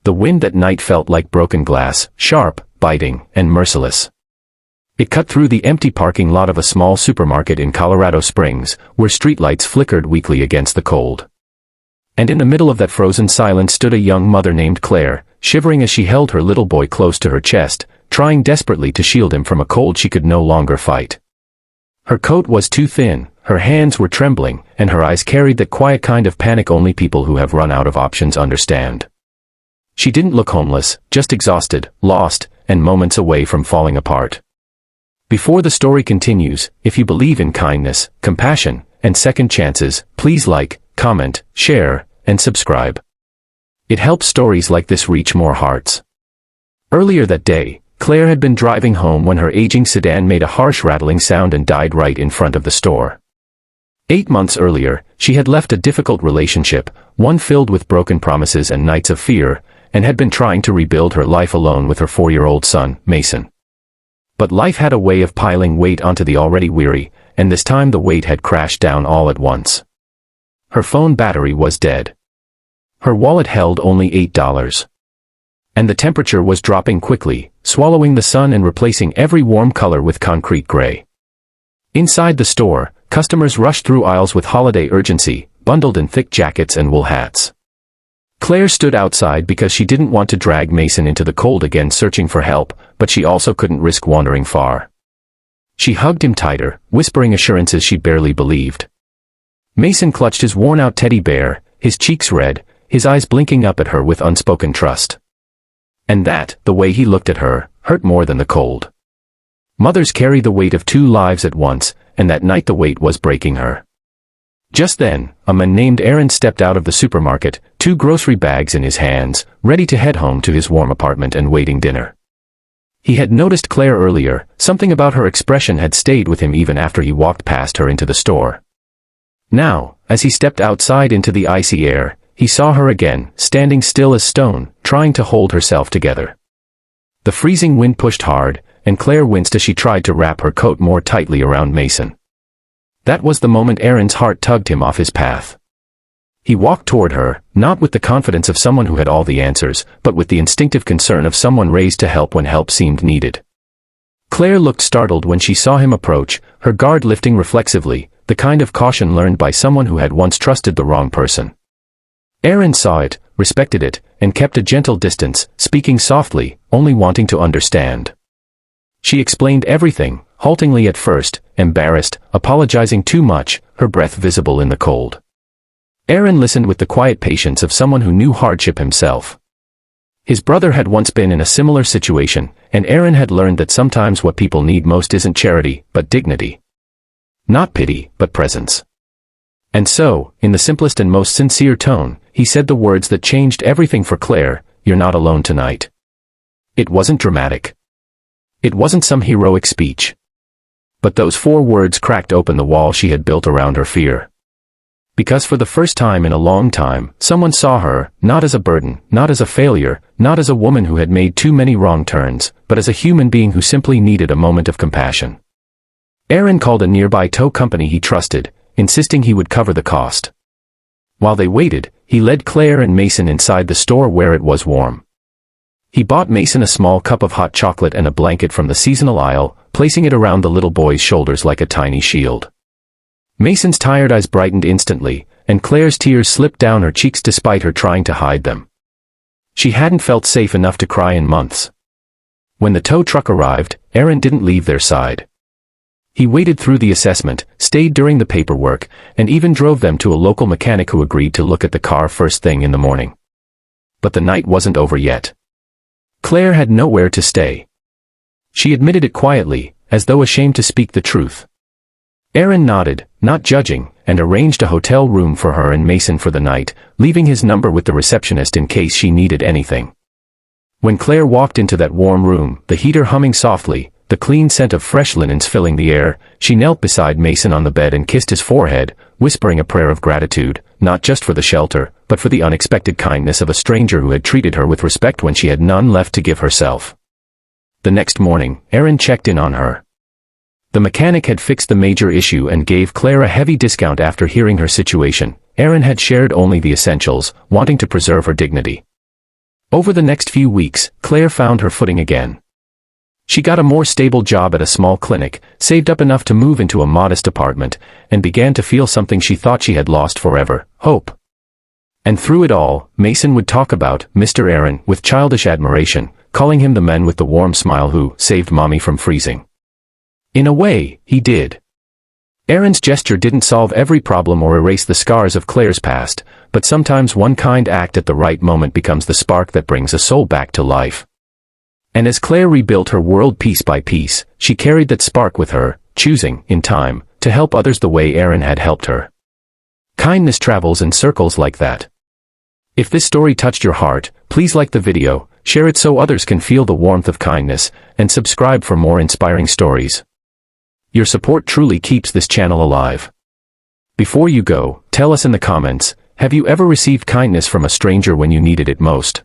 The wind that night felt like broken glass, sharp, biting, and merciless. It cut through the empty parking lot of a small supermarket in Colorado Springs, where streetlights flickered weakly against the cold. And in the middle of that frozen silence stood a young mother named Claire, shivering as she held her little boy close to her chest, trying desperately to shield him from a cold she could no longer fight. Her coat was too thin, her hands were trembling, and her eyes carried that quiet kind of panic only people who have run out of options understand. She didn't look homeless, just exhausted, lost, and moments away from falling apart. Before the story continues, if you believe in kindness, compassion, and second chances, please like, comment, share, and subscribe. It helps stories like this reach more hearts. Earlier that day, Claire had been driving home when her aging sedan made a harsh rattling sound and died right in front of the store. 8 months earlier, she had left a difficult relationship, one filled with broken promises and nights of fear, and had been trying to rebuild her life alone with her 4-year-old son, Mason. But life had a way of piling weight onto the already weary, and this time the weight had crashed down all at once. Her phone battery was dead. Her wallet held only $8. And the temperature was dropping quickly, swallowing the sun and replacing every warm color with concrete gray. Inside the store, customers rushed through aisles with holiday urgency, bundled in thick jackets and wool hats. Claire stood outside because she didn't want to drag Mason into the cold again searching for help, but she also couldn't risk wandering far. She hugged him tighter, whispering assurances she barely believed. Mason clutched his worn-out teddy bear, his cheeks red, his eyes blinking up at her with unspoken trust. And that, the way he looked at her, hurt more than the cold. Mothers carry the weight of 2 lives at once, and that night the weight was breaking her. Just then, a man named Aaron stepped out of the supermarket, 2 grocery bags in his hands, ready to head home to his warm apartment and waiting dinner. He had noticed Claire earlier, something about her expression had stayed with him even after he walked past her into the store. Now, as he stepped outside into the icy air, he saw her again, standing still as stone, trying to hold herself together. The freezing wind pushed hard, and Claire winced as she tried to wrap her coat more tightly around Mason. That was the moment Aaron's heart tugged him off his path. He walked toward her, not with the confidence of someone who had all the answers, but with the instinctive concern of someone raised to help when help seemed needed. Claire looked startled when she saw him approach, her guard lifting reflexively, the kind of caution learned by someone who had once trusted the wrong person. Aaron saw it, respected it, and kept a gentle distance, speaking softly, only wanting to understand. She explained everything, haltingly at first, embarrassed, apologizing too much, her breath visible in the cold. Aaron listened with the quiet patience of someone who knew hardship himself. His brother had once been in a similar situation, and Aaron had learned that sometimes what people need most isn't charity, but dignity. Not pity, but presence. And so, in the simplest and most sincere tone, he said the words that changed everything for Claire, "You're not alone tonight." It wasn't dramatic. It wasn't some heroic speech. But those 4 words cracked open the wall she had built around her fear. Because for the first time in a long time, someone saw her, not as a burden, not as a failure, not as a woman who had made too many wrong turns, but as a human being who simply needed a moment of compassion. Aaron called a nearby tow company he trusted, insisting he would cover the cost. While they waited, he led Claire and Mason inside the store where it was warm. He bought Mason a small cup of hot chocolate and a blanket from the seasonal aisle, placing it around the little boy's shoulders like a tiny shield. Mason's tired eyes brightened instantly, and Claire's tears slipped down her cheeks despite her trying to hide them. She hadn't felt safe enough to cry in months. When the tow truck arrived, Aaron didn't leave their side. He waited through the assessment, stayed during the paperwork, and even drove them to a local mechanic who agreed to look at the car first thing in the morning. But the night wasn't over yet. Claire had nowhere to stay. She admitted it quietly, as though ashamed to speak the truth. Aaron nodded, not judging, and arranged a hotel room for her and Mason for the night, leaving his number with the receptionist in case she needed anything. When Claire walked into that warm room, the heater humming softly, the clean scent of fresh linens filling the air, she knelt beside Mason on the bed and kissed his forehead, whispering a prayer of gratitude, not just for the shelter, but for the unexpected kindness of a stranger who had treated her with respect when she had none left to give herself. The next morning, Aaron checked in on her. The mechanic had fixed the major issue and gave Claire a heavy discount after hearing her situation. Aaron had shared only the essentials, wanting to preserve her dignity. Over the next few weeks, Claire found her footing again. She got a more stable job at a small clinic, saved up enough to move into a modest apartment, and began to feel something she thought she had lost forever: hope. And through it all, Mason would talk about Mr. Aaron with childish admiration, calling him the man with the warm smile who saved Mommy from freezing. In a way, he did. Aaron's gesture didn't solve every problem or erase the scars of Claire's past, but sometimes one kind act at the right moment becomes the spark that brings a soul back to life. And as Claire rebuilt her world piece by piece, she carried that spark with her, choosing, in time, to help others the way Aaron had helped her. Kindness travels in circles like that. If this story touched your heart, please like the video, share it so others can feel the warmth of kindness, and subscribe for more inspiring stories. Your support truly keeps this channel alive. Before you go, tell us in the comments, have you ever received kindness from a stranger when you needed it most?